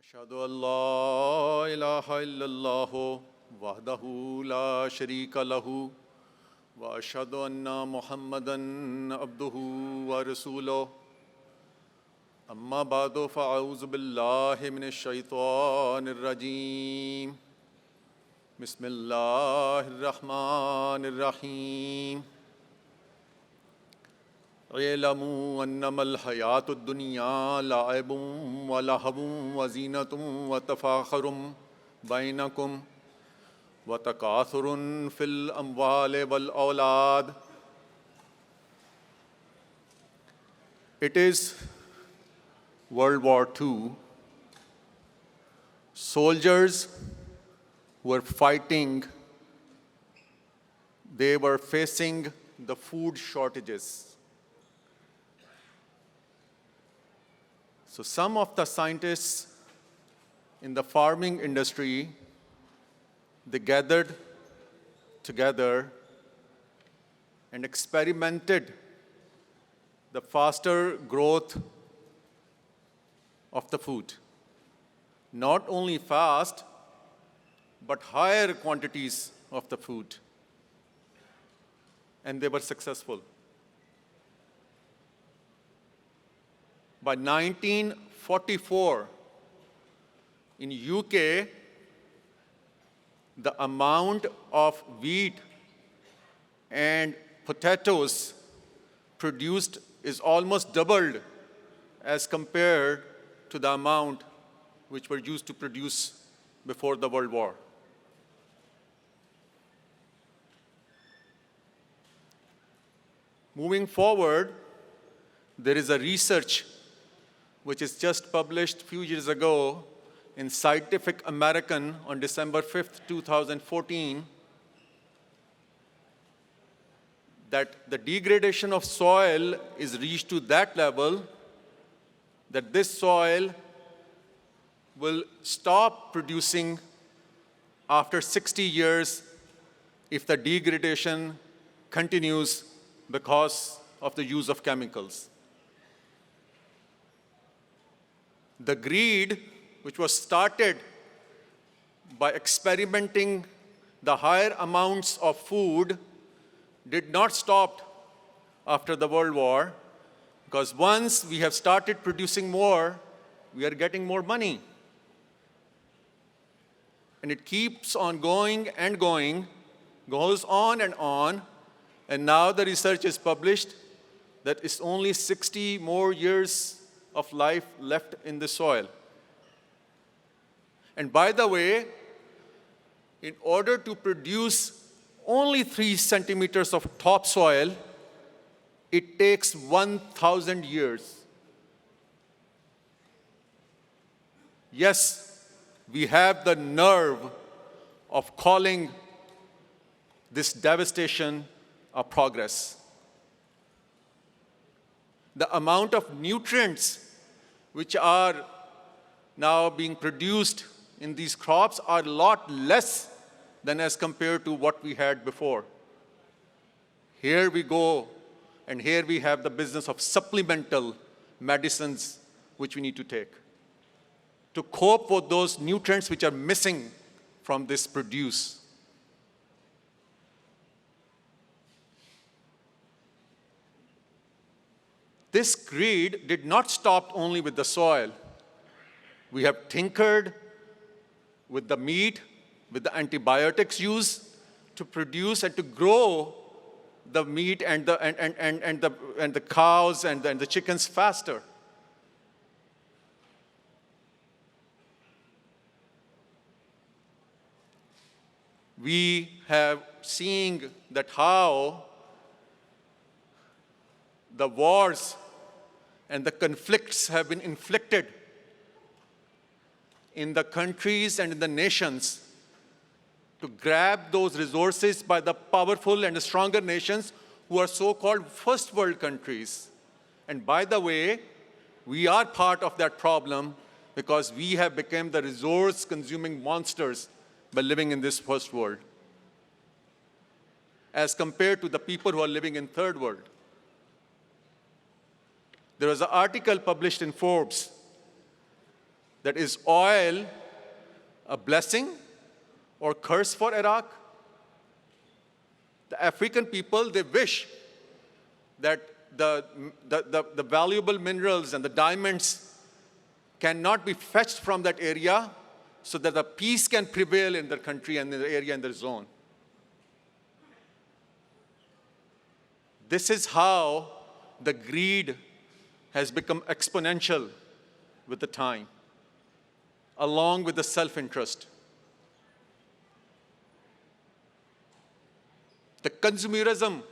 أشهد أن لا إله إلا الله وحده لا شريك له وأشهد أن محمدًا عبده ورسوله أما بعد فأعوذ بالله من الشيطان الرجيم بسم الله الرحمن الرحيم اعلموا أنما الحياة الدنيا لعب ولهو وزينة وتفاخر بينكم وتكاثر في الأموال والأولاد. It is World War II. Soldiers were fighting. They were facing the food shortages. So some of the scientists in the farming industry, they gathered together and experimented the faster growth of the food. Not only fast, but higher quantities of the food. And they were successful. By 1944, in UK, the amount of wheat and potatoes produced is almost doubled as compared to the amount which were used to produce before the World War. Moving forward, there is a research which is just published a few years ago in Scientific American on December 5th, 2014, that the degradation of soil is reached to that level that this soil will stop producing after 60 years if the degradation continues because of the use of chemicals. The greed, which was started by experimenting the higher amounts of food, did not stop after the World War, because once we have started producing more, we are getting more money. And it keeps on going and going, goes on, and now the research is published that it's only 60 more years of life left in the soil. And by the way, in order to produce only 3 centimeters of topsoil, it takes 1,000 years. Yes, we have the nerve of calling this devastation a progress. The amount of nutrients which are now being produced in these crops are a lot less than as compared to what we had before. Here we go, and here we have the business of supplemental medicines which we need to take to cope with those nutrients which are missing from this produce. This greed did not stop only with the soil. We have tinkered with the meat, with the antibiotics used to produce and to grow the meat and the cows and the chickens faster. We have seen that how the wars and the conflicts have been inflicted in the countries and in the nations to grab those resources by the powerful and the stronger nations who are so-called first world countries. And by the way, we are part of that problem because we have become the resource-consuming monsters by living in this first world as compared to the people who are living in third world. There was an article published in Forbes that is oil a blessing or curse for Iraq? The African people, they wish that the valuable minerals and the diamonds cannot be fetched from that area so that the peace can prevail in their country and in their area and their zone. This is how the greed has become exponential with the time, along with the self-interest. The consumerism.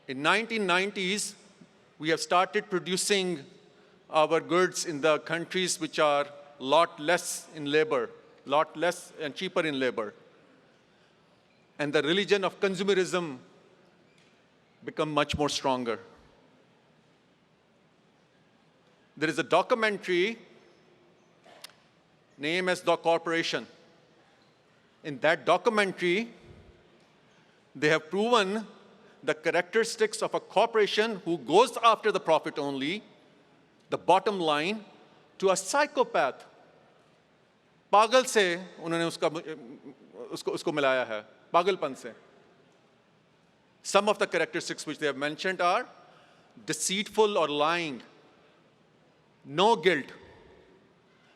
In 1990s, we have started producing our goods in the countries which are a lot less in labor, lot less and cheaper in labor. And the religion of consumerism become much more stronger. There is a documentary named as The Corporation. In that documentary, they have proven the characteristics of a corporation who goes after the profit only, the bottom line, to a psychopath. पागल से उन्होंने उसको मिलाया है, पागलपन से. Some of the characteristics which they have mentioned are deceitful or lying, no guilt,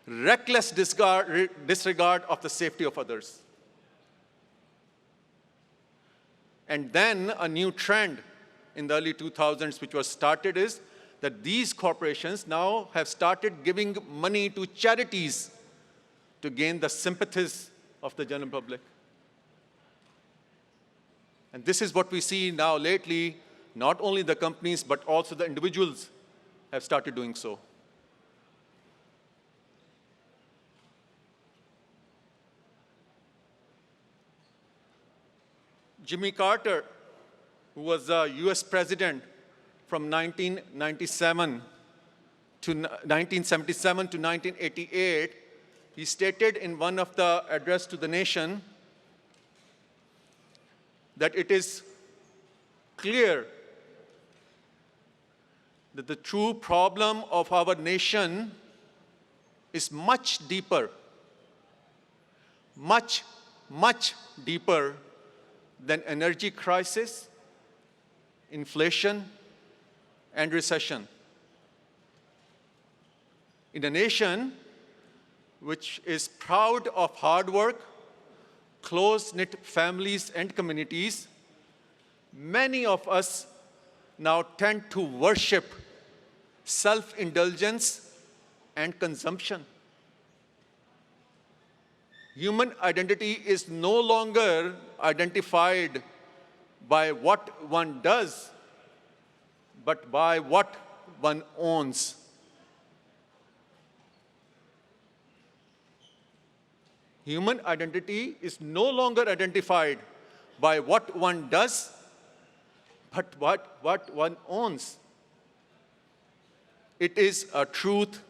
reckless disregard of the safety of others. And then a new trend in the early 2000s which was started is that these corporations now have started giving money to charities to gain the sympathies of the general public. And this is what we see now lately, not only the companies, but also the individuals have started doing so. Jimmy Carter, who was a US president from 1977 to 1988, he stated in one of the address to the nation that it is clear that the true problem of our nation is much deeper, much deeper than energy crisis, inflation, and recession. In a nation which is proud of hard work, close-knit families and communities, many of us now tend to worship self-indulgence and consumption. Human identity is no longer identified by what one does, but by what one owns. Human identity is no longer identified by what one does, but what one owns. It is a truth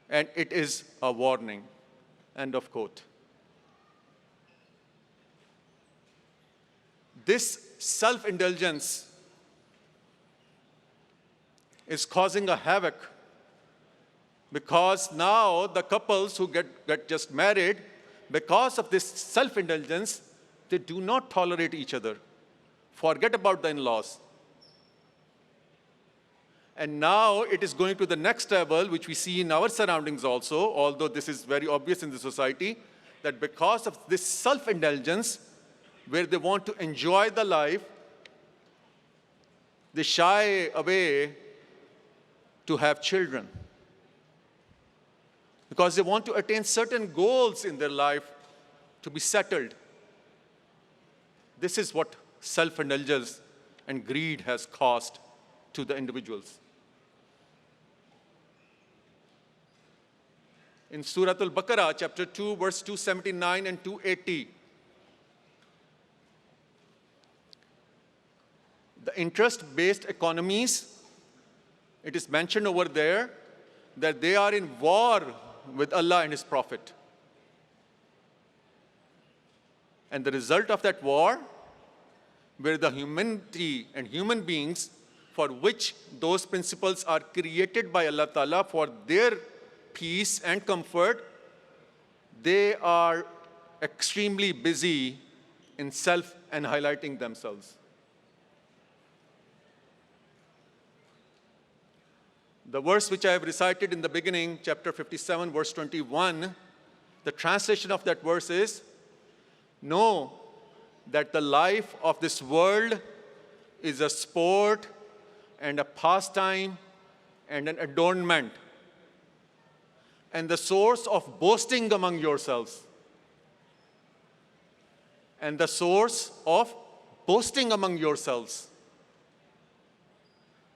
and it is a warning. End of quote. This self-indulgence is causing a havoc because now the couples who get just married, because of this self-indulgence, they do not tolerate each other. Forget about the in-laws. And now it is going to the next level, which we see in our surroundings also, although this is very obvious in the society, that because of this self-indulgence, where they want to enjoy the life, they shy away to have children. Because they want to attain certain goals in their life to be settled. This is what self-indulgence and greed has caused to the individuals. In Surah Al-Baqarah, chapter 2, verse 279 and 280, the interest-based economies, it is mentioned over there that they are in war with Allah and His Prophet. And the result of that war, where the humanity and human beings for which those principles are created by Allah Ta'ala for their peace and comfort, they are extremely busy in self and highlighting themselves. The verse which I have recited in the beginning, chapter 57, verse 21, the translation of that verse is, know that the life of this world is a sport and a pastime and an adornment, and the source of boasting among yourselves. And the source of boasting among yourselves,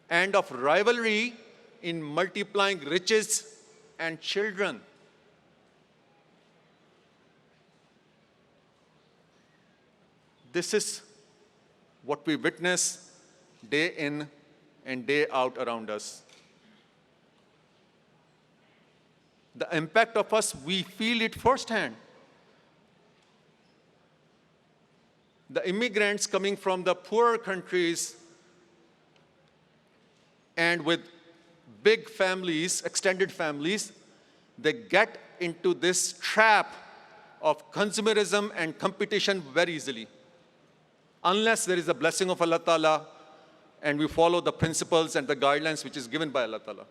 and of rivalry in multiplying riches and children. This is what we witness day in and day out around us. The impact of us, we feel it firsthand. The immigrants coming from the poorer countries and with big families, extended families, they get into this trap of consumerism and competition very easily, unless there is a blessing of Allah Ta'ala and we follow the principles and the guidelines which is given by Allah Ta'ala.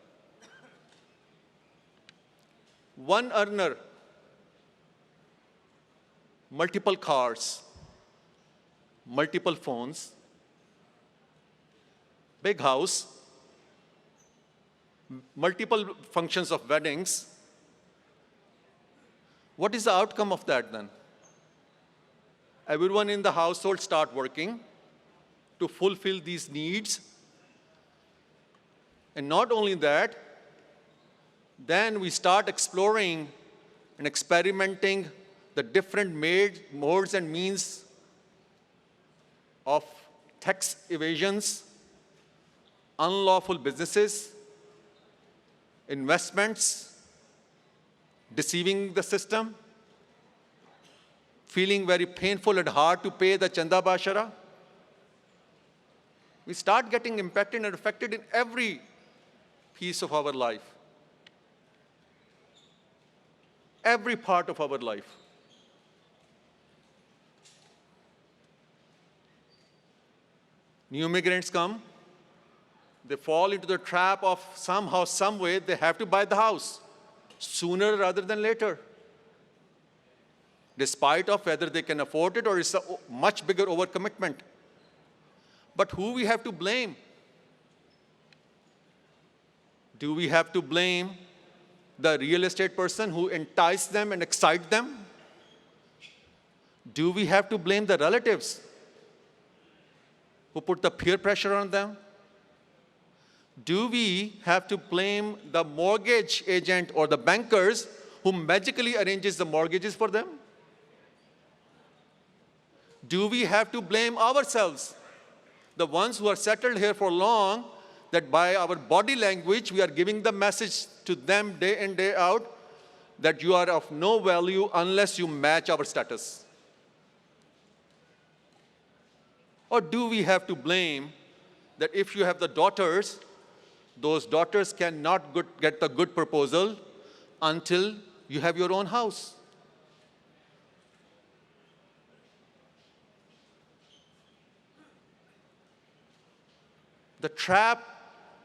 One earner, multiple cars, multiple phones, big house, multiple functions of weddings. What is the outcome of that then? Everyone in the household start working to fulfill these needs. And not only that, then we start exploring and experimenting the different modes and means of tax evasions, unlawful businesses, investments, deceiving the system, feeling very painful and hard to pay the chanda bashara. We start getting impacted and affected in every piece of our life, every part of our life. New immigrants come, they fall into the trap of somehow, some way, they have to buy the house sooner rather than later, despite of whether they can afford it or it's a much bigger overcommitment. But who we have to blame? Do we have to blame the real estate person who enticed them and excited them? Do we have to blame the relatives who put the peer pressure on them? Do we have to blame the mortgage agent or the bankers who magically arranges the mortgages for them? Do we have to blame ourselves, the ones who are settled here for long, that by our body language we are giving the message to them day in, day out that you are of no value unless you match our status? Or do we have to blame that if you have the daughters, those daughters cannot get the good proposal until you have your own house? The trap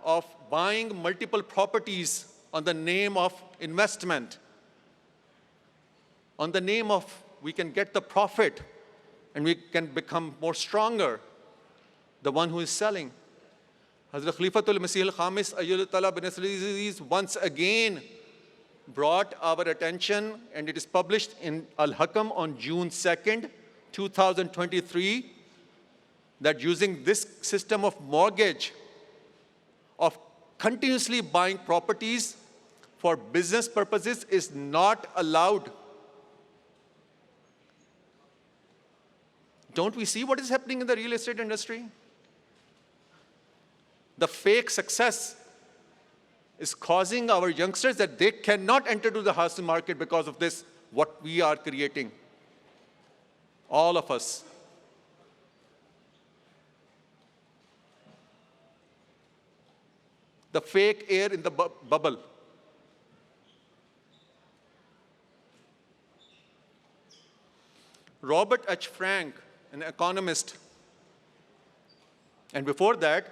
of buying multiple properties on the name of investment, on the name of we can get the profit and we can become more stronger, the one who is selling. Hazrat Khalifatul Masih al-Khamis Ayyadullah Ta'ala bin Aziz once again brought our attention, and it is published in Al-Hakam on June 2nd, 2023, that using this system of mortgage, of continuously buying properties for business purposes is not allowed. Don't we see what is happening in the real estate industry? The fake success is causing our youngsters that they cannot enter to the housing market because of this, what we are creating. All of us. The fake air in the bubble. Robert H. Frank, an economist. And before that,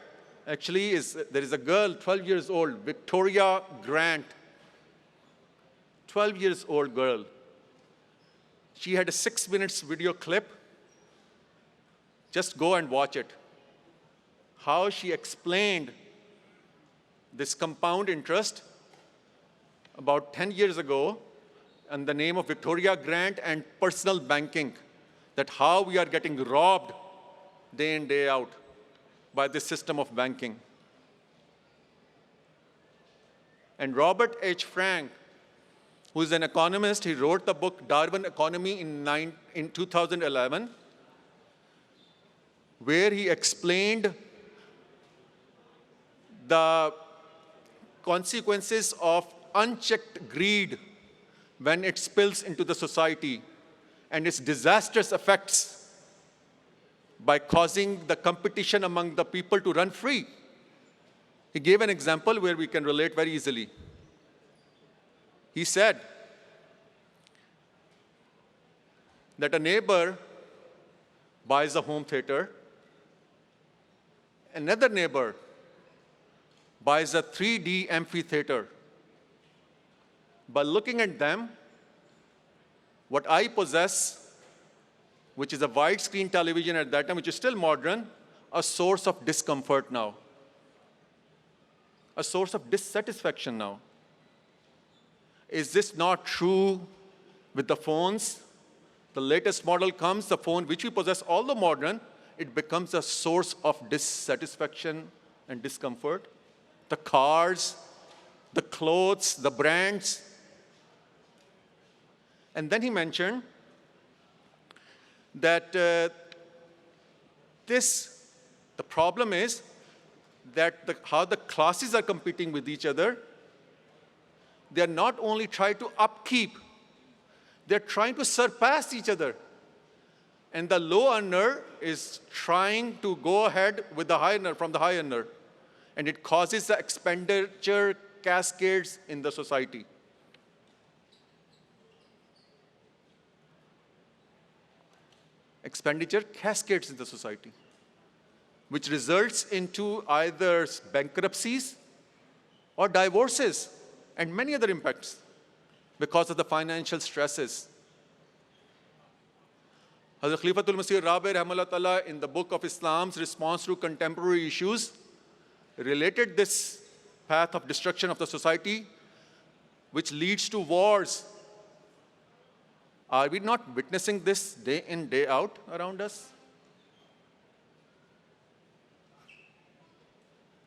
actually, there is a girl, 12 years old, Victoria Grant, 12 years old girl. She had a 6 minutes video clip. Just go and watch it. How she explained this compound interest about 10 years ago in the name of Victoria Grant and personal banking, that how we are getting robbed day in, day out by this system of banking. And Robert H. Frank, who is an economist, he wrote the book Darwin Economy in 2011, where he explained the consequences of unchecked greed when it spills into the society and its disastrous effects by causing the competition among the people to run free. He gave an example where we can relate very easily. He said that a neighbor buys a home theater, another neighbor buys a 3D amphitheater. By looking at them, what I possess, which is a widescreen television at that time, which is still modern, a source of discomfort now, a source of dissatisfaction now. Is this not true with the phones? The latest model comes, the phone which we possess, although modern, it becomes a source of dissatisfaction and discomfort. The cars, the clothes, the brands. And then he mentioned that the problem is that how the classes are competing with each other. They are not only trying to upkeep, they're trying to surpass each other. And the low earner is trying to go ahead with the high earner, from the high earner. And it causes the expenditure cascades in the society. Expenditure cascades in the society, which results into either bankruptcies or divorces and many other impacts because of the financial stresses. Hazrat Khalifatul Masih Rabi Rahimahullah Ta'ala, in the book of Islam's response to contemporary issues, related this path of destruction of the society, which leads to wars. Are we not witnessing this day in, day out around us?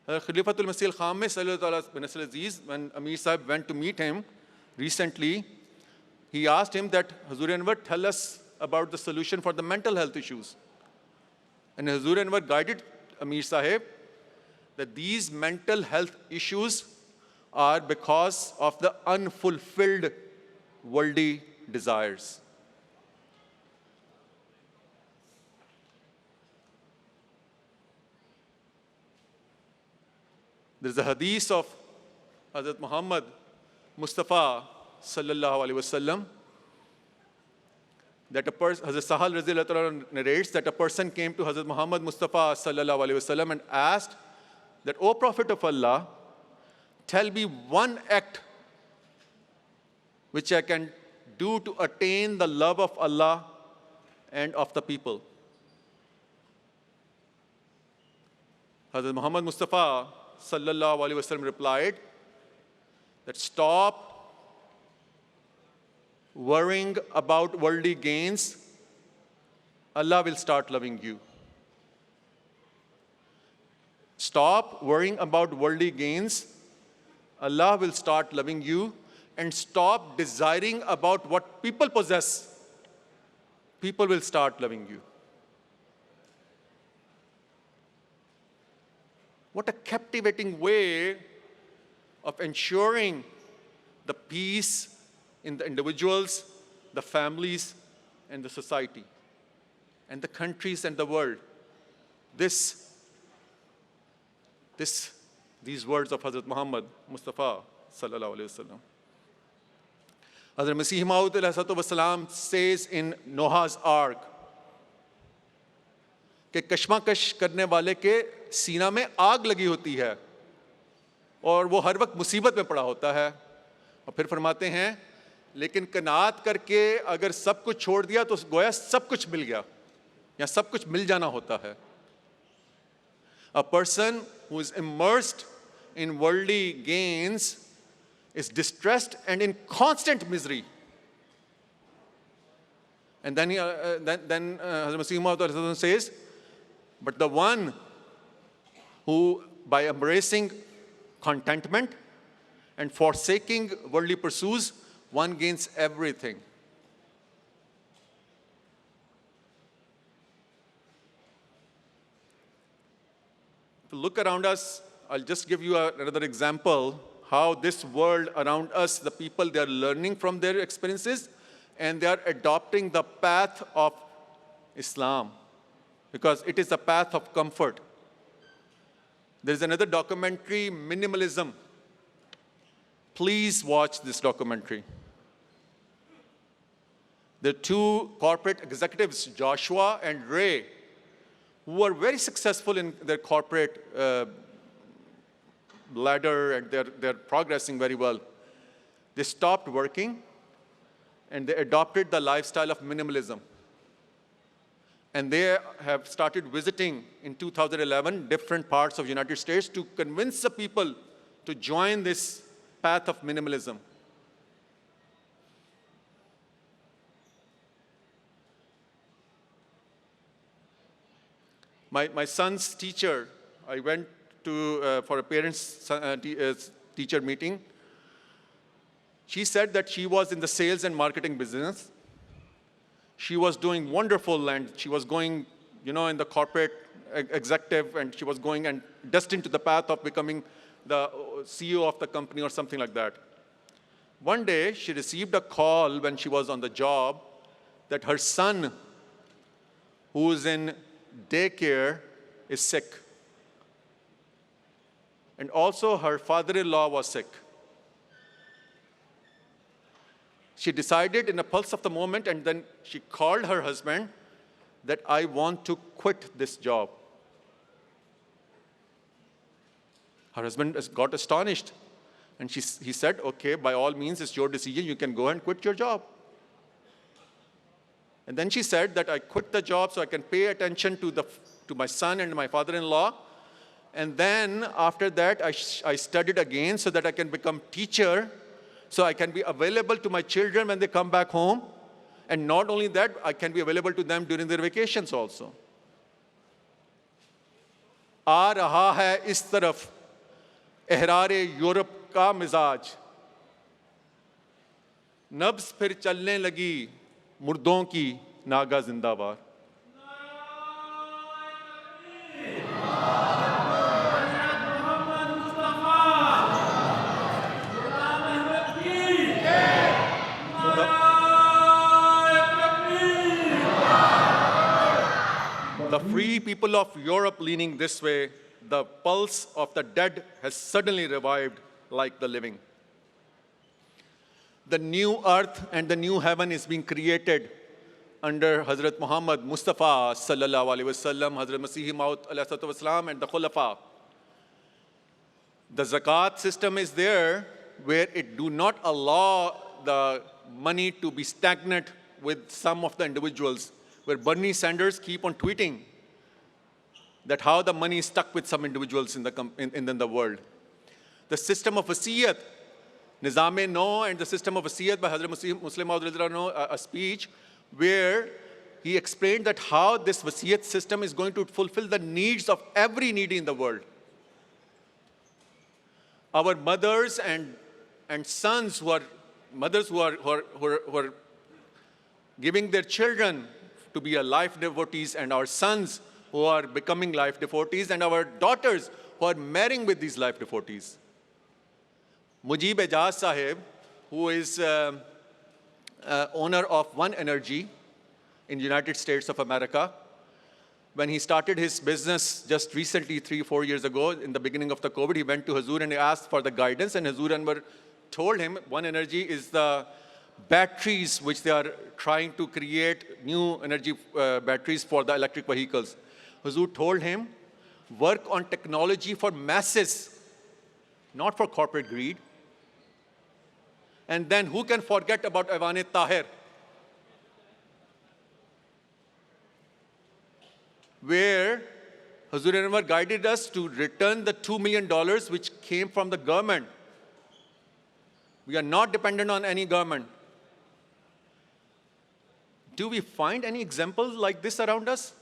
Khalifatul Masih al-Khamis, when Amir Sāhib went to meet him recently, he asked him that, Hazur Anwar, tell us about the solution for the mental health issues. And Hazur Anwar guided Amir Sāhib that these mental health issues are because of the unfulfilled worldly desires. There's a hadith of Hazrat Muhammad Mustafa sallallahu alaihi wasallam that a person, Hazrat Sahal radhiyallahu anhu narrates that a person came to Hazrat Muhammad Mustafa sallallahu alaihi wasallam and asked that, O Prophet of Allah, tell me one act which I can do to attain the love of Allah and of the people. Hazrat Muhammad Mustafa sallallahu alaihi wasallam replied that stop worrying about worldly gains, Allah will start loving you. Stop worrying about worldly gains, Allah will start loving you, and stop desiring about what people possess. People will start loving you. What a captivating way of ensuring the peace in the individuals, the families, and the society, and the countries and the world. These words of Hazrat Muhammad Mustafa sallallahu alaihi wasallam. Hazrat Masih Maud says in Noah's Ark कि कश्मकश करने वाले के सीना में आग लगी होती है और वो हर वक्त मुसीबत में पड़ा होता है. और फिर फरमाते हैं लेकिन कनात करके अगर सब कुछ छोड़ दिया तो गोया सब कुछ मिल गया या सब कुछ मिल जाना होता है. A person who is immersed in worldly gains is distressed and in constant misery. And then Hazrat Masih Maud says, but the one who, by embracing contentment and forsaking worldly pursuits, one gains everything. If you look around us, I'll just give you another example how this world around us, the people, they are learning from their experiences and they are adopting the path of Islam because it is a path of comfort. There's another documentary, Minimalism. Please watch this documentary. There are two corporate executives, Joshua and Ray, who are very successful in their corporate ladder and they're progressing very well. They stopped working and they adopted the lifestyle of minimalism. And they have started visiting in 2011 different parts of the United States to convince the people to join this path of minimalism. My son's teacher, I went to for a parents teacher meeting. She said that she was in the sales and marketing business. She was doing wonderful and she was going, in the corporate executive and she was going and destined to the path of becoming the CEO of the company or something like that. One day, she received a call when she was on the job that her son, who is in daycare, is sick. And also her father-in-law was sick. She decided in a pulse of the moment, and then she called her husband that I want to quit this job. Her husband got astonished. And he said, okay, by all means, it's your decision. You can go and quit your job. And then she said that I quit the job so I can pay attention to my son and my father-in-law. And then after that, I studied again so that I can become teacher, so I can be available to my children when they come back home. And not only that, I can be available to them during their vacations also. आ रहा है इस तरफ एहरारे Europe का मिजाज, नब्ज फिर चलने लगी मुर्दों की नागा जिंदाबाद. The free people of Europe leaning this way, the pulse of the dead has suddenly revived like the living. The new earth and the new heaven is being created under Hazrat Muhammad Mustafa sallallahu alaihi wasallam, Hazrat Masih Maud alayhi wasallam, and the Khulafa. The zakat system is there where it do not allow the money to be stagnant with some of the individuals, where Bernie Sanders keep on tweeting that how the money is stuck with some individuals in the world. The system of wasiyat, Nizam-e-No, and the system of wasiyat by Hazrat Muslim Maud, a speech where he explained that how this wasiyat system is going to fulfill the needs of every needy in the world. Our mothers and sons who are giving their children to be a life devotees, and our sons who are becoming life devotees, and our daughters who are marrying with these life devotees. Mujib Ejaz Sāhib, who is owner of One Energy in the United States of America, when he started his business just recently, 3-4 years ago, in the beginning of the COVID, he went to Hazur and he asked for the guidance, and Hazur Anwar told him One Energy is the batteries, which they are trying to create new energy batteries for the electric vehicles. Huzur told him, work on technology for masses, not for corporate greed. And then who can forget about Awan Tahir, where Huzur Anwar guided us to return the $2 million which came from the government. We are not dependent on any government. Do we find any examples like this around us?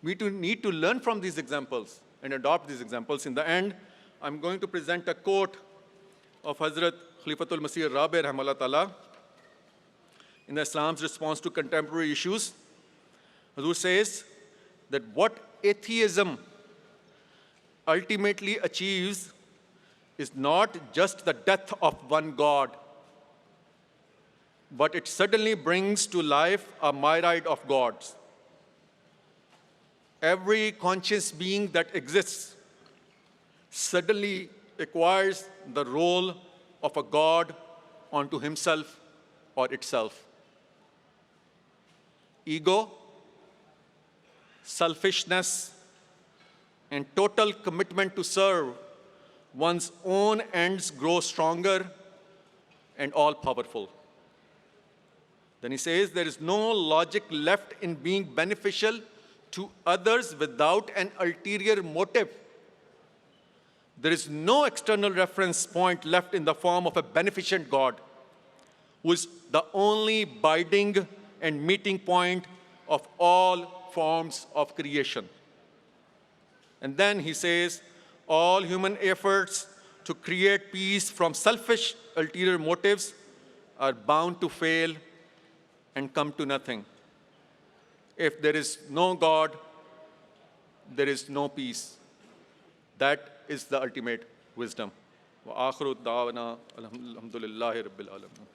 We need to learn from these examples and adopt these examples. In the end, I'm going to present a quote of Hazrat Khalifatul Masih Rabi Rahimahullah Ta'ala in Islam's response to contemporary issues. Hazur says that what atheism ultimately achieves is not just the death of one God, but it suddenly brings to life a myriad of gods. Every conscious being that exists suddenly acquires the role of a god onto himself or itself. Ego, selfishness, and total commitment to serve one's own ends grow stronger and all-powerful. Then he says, there is no logic left in being beneficial to others without an ulterior motive. There is no external reference point left in the form of a beneficent God, who is the only binding and meeting point of all forms of creation. And then he says, all human efforts to create peace from selfish ulterior motives are bound to fail and come to nothing. If there is no God, there is no peace. That is the ultimate wisdom. Wa akhiru da'wana alhamdulillahi rabbil alamin.